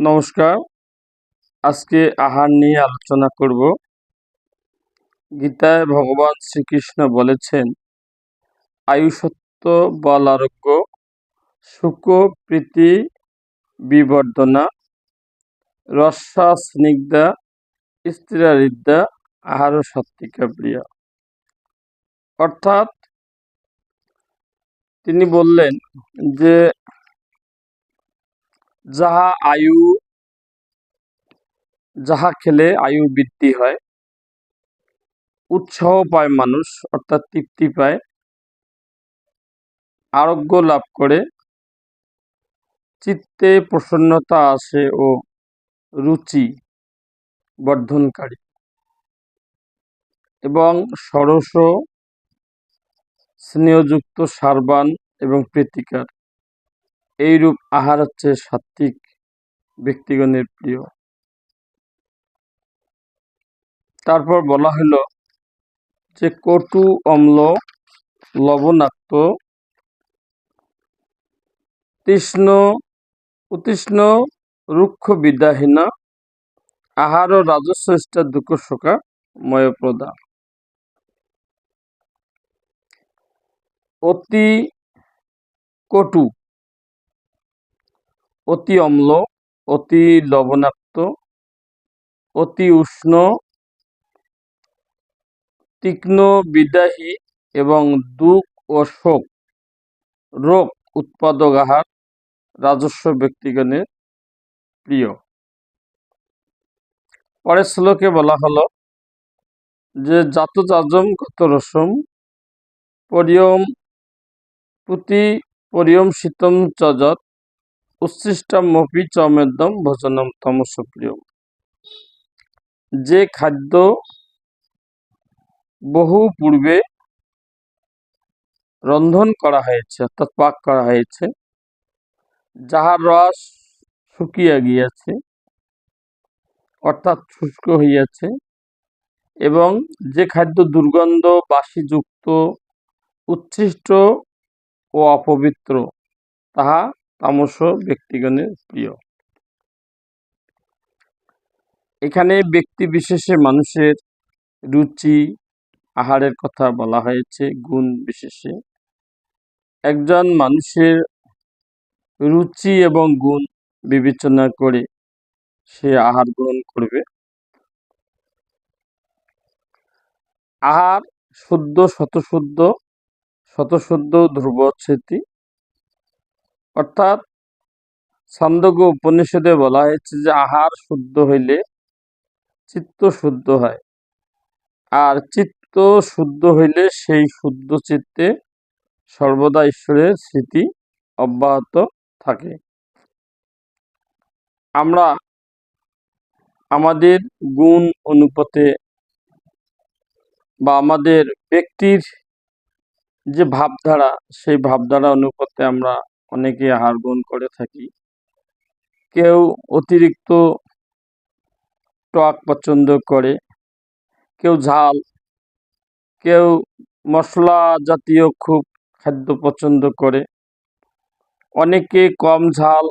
নমস্কার। আজকে আহার নিয়ে আলোচনা করব। গীতায় ভগবান শ্রীকৃষ্ণ বলেছেন, আয়ুষ্যত্ব বল আরোগ্য সুখ প্রীতি বিবর্ধনা রস্যা স্নিগ্ধা স্থিরারিদ্যা আহার সাত্বিকা প্রিয়া। অর্থাৎ তিনি বললেন যে যাহা খেলে আয়ু বৃদ্ধি হয়, উৎসাহ পায় মানুষ, অর্থাৎ তৃপ্তি পায়, আরোগ্য লাভ করে, চিত্তে প্রসন্নতা আসে ও রুচি বর্ধনকারী এবং ষড়শ স্নেহযুক্ত সারবান এবং প্রীতিকার এইরূপ আহার হচ্ছে সাত্ত্বিক ব্যক্তিগণের প্রিয়। তারপর বলা হলো যে কটু অম্ল লবণাক্ত তৃষ্ণ উতৃষ্ণ রুক্ষ বিদ্যাহীনা আহার ও রাজস্ব দুঃখ শোকা ময়প্রদা। অতি কটু, অতি অম্ল, অতি লবণাক্ত, অতি উষ্ণ, তীক্ষ্ণ বিদাহী এবং দুঃখ ও শোক রোগ উৎপাদক আহার রাজস্ব ব্যক্তিগণের প্রিয়। পরের শ্লোকে বলা হলো যে জাত যাজম গত রসম পরিয়ম পুতি পরিয়ম শীতম চজত উচ্ছিষ্টমপি চমেদম ভোজনম তমস প্রিয়। যে খাদ্য বহু পূর্বে রন্ধন করা হয়েছে, অর্থাৎ পাক করা হয়েছে, যাহার রস শুকিয়া গিয়াছে, অর্থাৎ শুষ্ক হইয়াছে, এবং যে খাদ্য দুর্গন্ধ বাসিযুক্ত উচ্ছিষ্ট ও অপবিত্র, তাহা তামস ব্যক্তিগণের প্রিয়। এখানে ব্যক্তি বিশেষে মানুষের রুচি আহারের কথা বলা হয়েছে, গুণ বিশেষে। একজন মানুষের রুচি এবং গুণ বিবেচনা করে সে আহার গ্রহণ করবে। আহার শুদ্ধ শতশুদ্ধ, শতশুদ্ধ ধ্রুবচ্ছেতি, অর্থাৎ ছন্দজ্ঞ উপনিষদে বলা হয়েছে যে আহার শুদ্ধ হইলে চিত্ত শুদ্ধ হয়, আর চিত্ত শুদ্ধ হইলে সেই শুদ্ধ চিত্তে সর্বদা ঈশ্বরের স্মৃতি অব্যাহত থাকে। আমরা আমাদের গুণ অনুপাতে বা আমাদের ব্যক্তির যে ভাবধারা, সেই ভাবধারা অনুপাতে আমরা অনেকে আহার গ্রহণ করে থাকি। কেউ অতিরিক্ত টক পছন্দ করে, কেউ ঝাল, কেউ মশলা জাতীয় খুব খাদ্য পছন্দ করে, অনেকে কম ঝাল,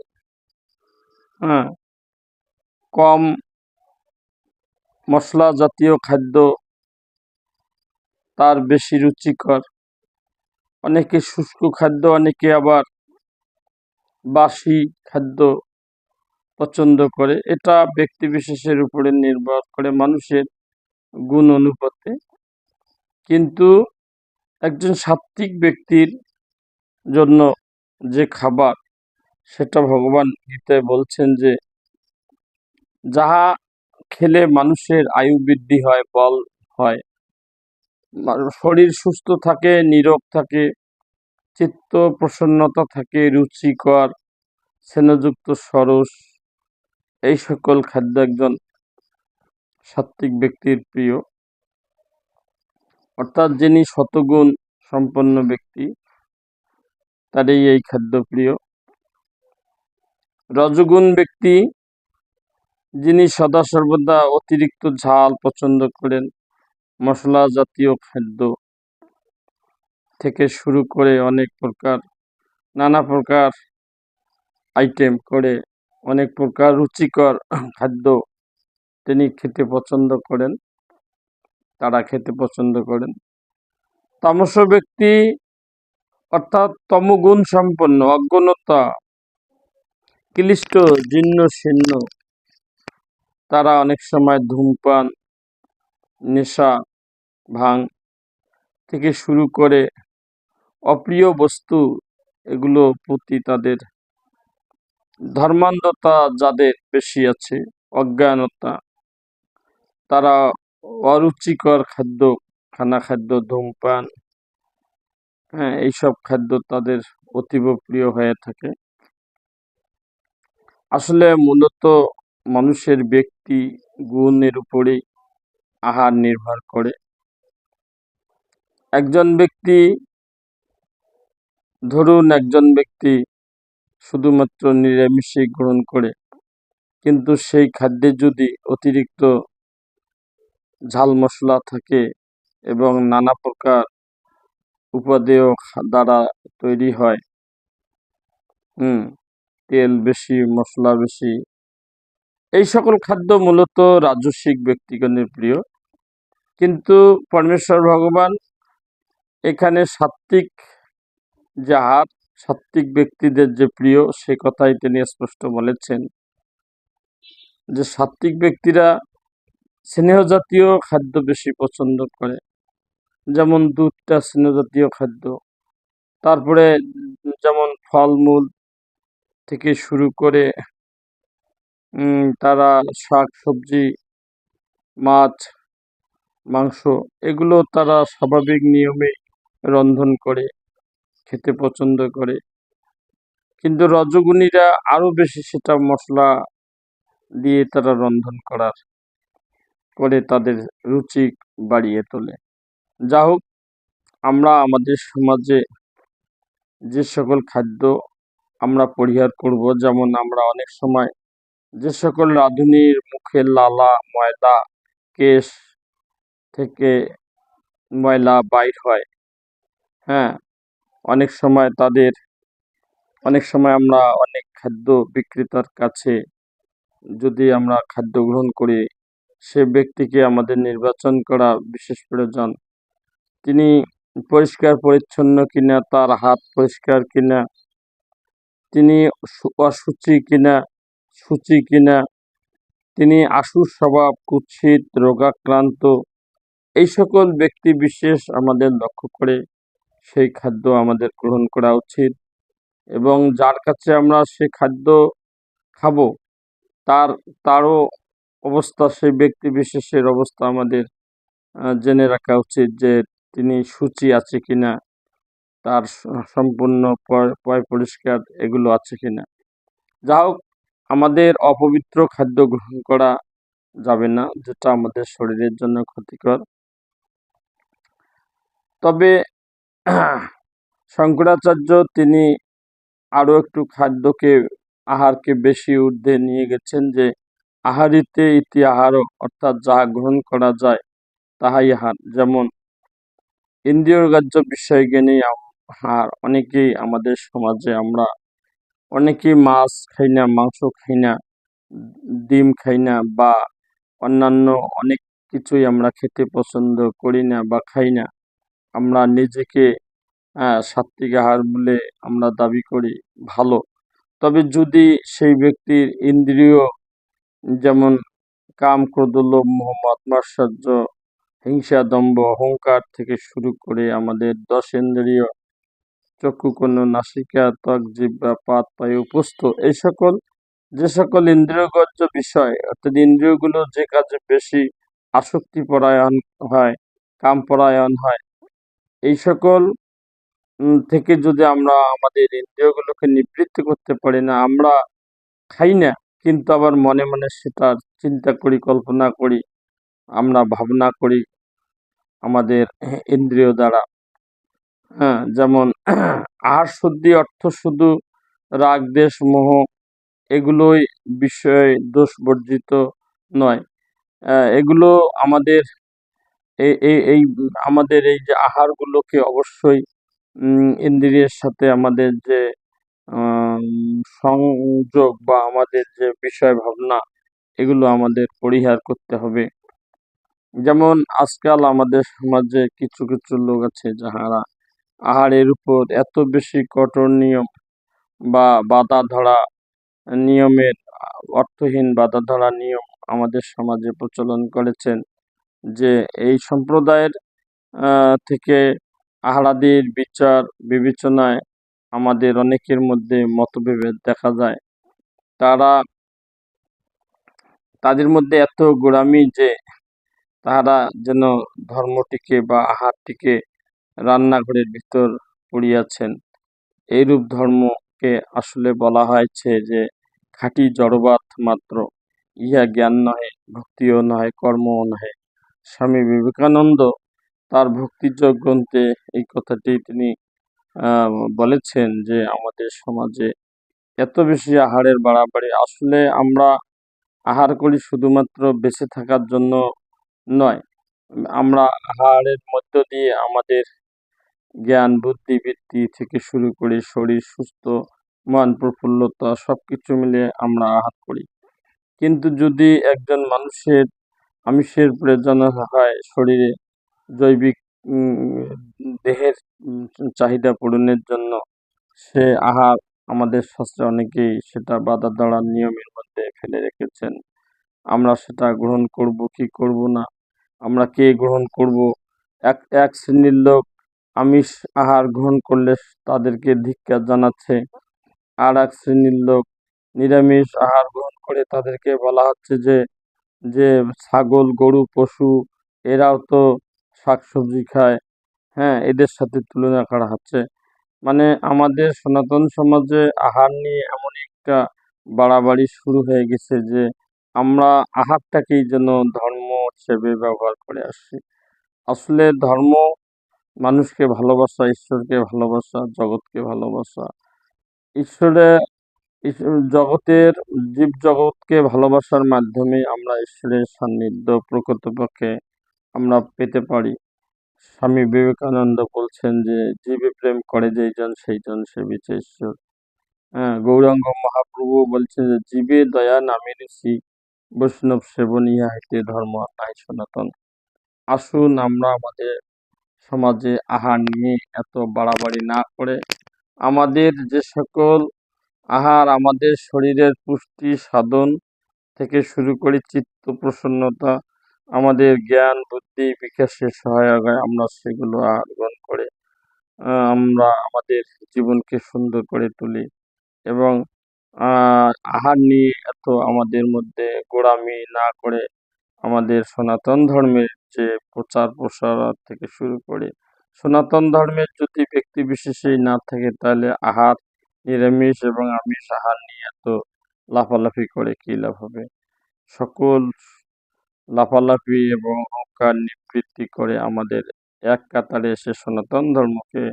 কম মশলা জাতীয় খাদ্য তার বেশি রুচিকর, অনেকে শুষ্ক খাদ্য, অনেকে আবার বাসি খাদ্য পছন্দ করে। এটা ব্যক্তি বিশেষের উপরে নির্ভর করে, মানুষের গুণ অনুপাতে। কিন্তু একজন সাত্ত্বিক ব্যক্তির জন্য যে খাবার, সেটা ভগবান গীতায় বলছেন যে যাহা খেলে মানুষের আয়ু বৃদ্ধি হয়, বল হয়, শরীর সুস্থ থাকে, নীরোগ থাকে, চিত্ত প্রসন্নতা থাকে, রুচিকর স্নেহযুক্ত সরস, এই সকল খাদ্য একজন সাত্ত্বিক ব্যক্তির প্রিয়। অর্থাৎ যিনি শতগুণ সম্পন্ন ব্যক্তি, তারই এই খাদ্য প্রিয়। রজগুণ ব্যক্তি, যিনি সদা সর্বদা অতিরিক্ত ঝাল পছন্দ করেন, মশলা জাতীয় খাদ্য থেকে শুরু করে অনেক প্রকার নানা প্রকার আইটেম করে অনেক প্রকার রুচিকর খাদ্য তিনি খেতে পছন্দ করেন, তারা খেতে পছন্দ করেন। তামস ব্যক্তি অর্থাৎ তমগুণ সম্পন্ন, অজ্ঞতা ক্লিষ্ট, জীর্ণ শীর্ণ, তারা অনেক সময় ধূমপান, নেশা, ভাং থেকে শুরু করে অপ্রিয় বস্তু এগুলো প্রতি তাদের ধর্মান্ধতা যাদের বেশি আছে, অজ্ঞানতা, তারা অরুচিকর খাদ্য, খাদ্য, ধূমপান, এইসব খাদ্য তাদের অতীব প্রিয় হয়ে থাকে। আসলে মূলত মানুষের ব্যক্তি গুণের উপরেই আহার নির্ভর করে। একজন ব্যক্তি শুধুমাত্র নিরামিষই গ্রহণ করে, কিন্তু সেই খাদ্যে যদি অতিরিক্ত ঝাল মশলা থাকে এবং নানা প্রকার উপাদেয় দ্বারা তৈরি হয়, তেল বেশি, মশলা বেশি, এই সকল খাদ্য মূলত রাজস্বিক ব্যক্তিগণের প্রিয়। কিন্তু পরমেশ্বর ভগবান এখানে সাত্ত্বিক যে আহার, সাত্ত্বিক ব্যক্তিদের যে প্রিয়, সে কথাই তিনি স্পষ্ট বলেছেন যে সাত্ত্বিক ব্যক্তিরা স্নেহ জাতীয় খাদ্য বেশি পছন্দ করে, যেমন দুধটা স্নেহ জাতীয় খাদ্য, তারপরে যেমন ফলমূল থেকে শুরু করে তারা শাক সবজি, মাছ, মাংস, এগুলো তারা স্বাভাবিক নিয়মে রন্ধন করে খেতে পছন্দ করে। কিন্তু রজগুণীরা আরো বেশি সেটা মশলা দিয়ে তারা রন্ধন করে তাদের রুচি বাড়িয়ে তোলে। যা হোক, আমরা আমাদের সমাজে যে সকল খাদ্য আমরা পরিহার করব, যেমন আমরা অনেক সময় যে সকল রাঁধুনির মুখে লালা, ময়দা, কেশ থেকে ময়লা বাইর হয়, অনেক সময় আমরা অনেক খাদ্য বিক্রেতার কাছে যদি আমরা খাদ্য গ্রহণ করি, সে ব্যক্তিকে আমাদের নির্বাচন করা বিশেষ প্রয়োজন। তিনি পরিষ্কার পরিচ্ছন্ন কিনা, তার হাত পরিষ্কার কিনা, তিনি অশুচি কিনা, সূচি কিনা, তিনি আশুর স্বভাব, কুৎসিত, রোগাক্রান্ত, এই সকল ব্যক্তি বিশেষ আমাদের লক্ষ্য করে সেই খাদ্য আমাদের গ্রহণ করা উচিত। এবং যার কাছে আমরা সে খাদ্য খাবো, তারও অবস্থা, সেই ব্যক্তি বিশেষের অবস্থা আমাদের জেনে রাখা উচিত, যে তিনি সূচি আছে কিনা, তার সম্পূর্ণ পয় পরিষ্কার এগুলো আছে কিনা। যা হোক, আমাদের অপবিত্র খাদ্য গ্রহণ করা যাবে না, যেটা আমাদের শরীরের জন্য ক্ষতিকর। তবে শঙ্করাচার্য তিনি আরো একটু আহারকে বেশি ঊর্ধ্বে নিয়ে গেছেন, যে আহারিতে ইতি আহারও, অর্থাৎ যা গ্রহণ করা যায় তাহাই আহার। যেমন ইন্দ্রিয় গ্রাহ্য বিষয় জ্ঞানী আহার, অনেকেই আমাদের সমাজে আমরা অনেকেই মাছ খাই না, মাংস খাই না, ডিম খাই না, বা অন্যান্য অনেক কিছুই আমরা খেতে পছন্দ করি না বা খাই না। আমরা নিজেকে সাত্ত্বিক আহার বলে আমরা দাবি করি, ভালো। তবে যদি সেই ব্যক্তির ইন্দ্রিয়, যেমন কাম, ক্রোধ, লোভ, মোহ, মদ, মাৎসর্য, হিংসা, দম্ভ, অহংকার থেকে শুরু করে আমাদের 10 ইন্দ্রিয়, চক্ষু, কর্ণ, নাসিকা, ত্বক, জিহ্বা, পাদ, পায়ু, উপস্থ, এই সকল যে সকল ইন্দ্রিয়গ্রাহ্য বিষয়, অর্থাৎ ইন্দ্রিয়গুলো যে কাজে বেশি আসক্তি পরায়ণ হয়, কাম পরায়ণ হয়, এই সকল থেকে যদি আমরা আমাদের ইন্দ্রিয়গুলোকে নিবৃত্ত করতে পারি না, আমরা খাই না কিন্তু আবার মনে মনে সেটার চিন্তা করি, কল্পনা করি, আমরা ভাবনা করি আমাদের ইন্দ্রিয় দ্বারা। যেমন আহার শুদ্ধি অর্থ শুধু রাগ, দ্বেষ, মোহ এগুলোই বিষয় দোষ বর্জিত নয়। এগুলো আমাদের আমাদের এই যে আহারগুলোকে অবশ্যই ইন্দ্রিয়ের সাথে আমাদের যে আম সংযোগ বা আমাদের যে বিষয় ভাবনা এগুলো আমাদের পরিহার করতে হবে। যেমন আজকাল আমাদের সমাজে কিছু কিছু লোক আছে যাহারা আহারের উপর এত বেশি কঠোর নিয়ম বা বাঁধা ধরা নিয়মের অর্থহীন বাঁধা ধরা নিয়ম আমাদের সমাজে প্রচলন করেছেন, যে এই সম্প্রদায়ের থেকে আহারাদির বিচার বিবেচনায় আমাদের অনেকের মধ্যে মতবিভেদ দেখা যায়। তারা তাদের মধ্যে এত গোঁড়ামি যে তাহারা যেন ধর্মটিকে বা আহারটিকে রান্নাঘরের ভিতর পড়িয়াছেন। এইরূপ ধর্মকে আসলে বলা হয়েছে যে খাঁটি জড়বাদ মাত্র, ইহা জ্ঞান নহে, ভক্তিও নহে, কর্মও নহে। স্বামী বিবেকানন্দ তার ভক্তিযোগ গ্রন্থে এই কথাটি তিনি বলেছেন যে আমাদের সমাজে এত বেশি আহারের বাড়াবাড়ি, আসলে আমরা আহার করি শুধুমাত্র বেঁচে থাকার জন্য নয়, আমরা আহারের মধ্য দিয়ে আমাদের জ্ঞান বুদ্ধি বৃদ্ধি থেকে শুরু করে শরীর সুস্থ, মন প্রফুল্লতা সবকিছু মিলে আমরা আহার করি। কিন্তু যদি একজন মানুষের আমিষের প্রয়োজন হয় শরীরে জৈবিক দেহের চাহিদা পূরণের জন্য, সে আহার আমাদের শাস্ত্রে অনেকেই সেটা বাঁধা ধরা নিয়মের মধ্যে ফেলে রেখেছেন। আমরা সেটা গ্রহণ করব কি করব না, আমরা কে গ্রহণ করব। এক এক শ্রেণীর লোক আমিষ আহার গ্রহণ করলে তাদেরকে ধিক্কার জানাচ্ছে, আর এক শ্রেণীর লোক নিরামিষ আহার গ্রহণ করে তাদেরকে বলা হচ্ছে যে যে ছাগল গরু পশু এরাও তো শাকসবজি খায়, হ্যাঁ, এদের সাথে তুলনা করা হচ্ছে। মানে আমাদের সনাতন সমাজে আহার নিয়ে এমন একটা বাড়াবাড়ি শুরু হয়ে গেছে যে আমরা আহারটাকেই যেন ধর্ম হিসেবে ব্যবহার করে আসছি। আসলে ধর্ম মানুষকে ভালোবাসা, ঈশ্বরকে ভালোবাসা, জগৎকে ভালোবাসা। ঈশ্বরে জগতের জীব জগৎকে ভালোবাসার মাধ্যমে আমরা ঈশ্বরের সান্নিধ্য প্রকৃতপক্ষে আমরা পেতে পারি। স্বামী বিবেকানন্দ বলছেন যে জীবে প্রেম করে যেইজন সেইজন সেবিছে ঈশ্বর। হ্যাঁ, গৌরাঙ্গ মহাপ্রভু বলছেন যে জীবে দয়া নামে ঋষি, বৈষ্ণব সেবন ইহা হইতে ধর্ম নাই সনাতন। আসুন আমরা আমাদের সমাজে আহার নিয়ে এত বাড়াবাড়ি না করে আমাদের যে সকল আহার আমাদের শরীরের পুষ্টি সাধন থেকে শুরু করে চিত্ত প্রসন্নতা, আমাদের জ্ঞান বুদ্ধি বিকাশে সহায়ক হয়, আমরা সেগুলো আহার গ্রহণ করে আমরা আমাদের জীবনকে সুন্দর করে তুলি। এবং আহার নিয়ে এত আমাদের মধ্যে গোঁড়ামি না করে আমাদের সনাতন ধর্মের যে প্রচার প্রসার থেকে শুরু করে, সনাতন ধর্মের যদি ব্যক্তি বিশেষেই না থাকে তাহলে আহার নিরামিষ এবং আমিষ আহার নিয়ে এত লাফালাফি করে কী লাভ হবে। সকল লাফালাফি এবং অহংকার নিবৃত্তি করে আমাদের এক কাতারে এসে সনাতন ধর্মকে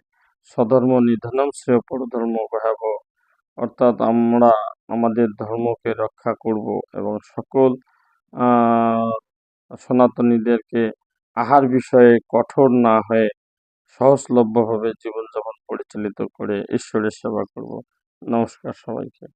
স্বধর্ম নিধনম শ্রেয় পরধর্ম ভয়াবহ, অর্থাৎ আমরা আমাদের ধর্মকে রক্ষা করব এবং সকল সনাতনীদেরকে আহার বিষয়ে কঠোর না হয়ে সহজলভ্যভাবে জীবনযাপন পরিচালিত করে ঈশ্বরের সেবা করব। নমস্কার সবাইকে।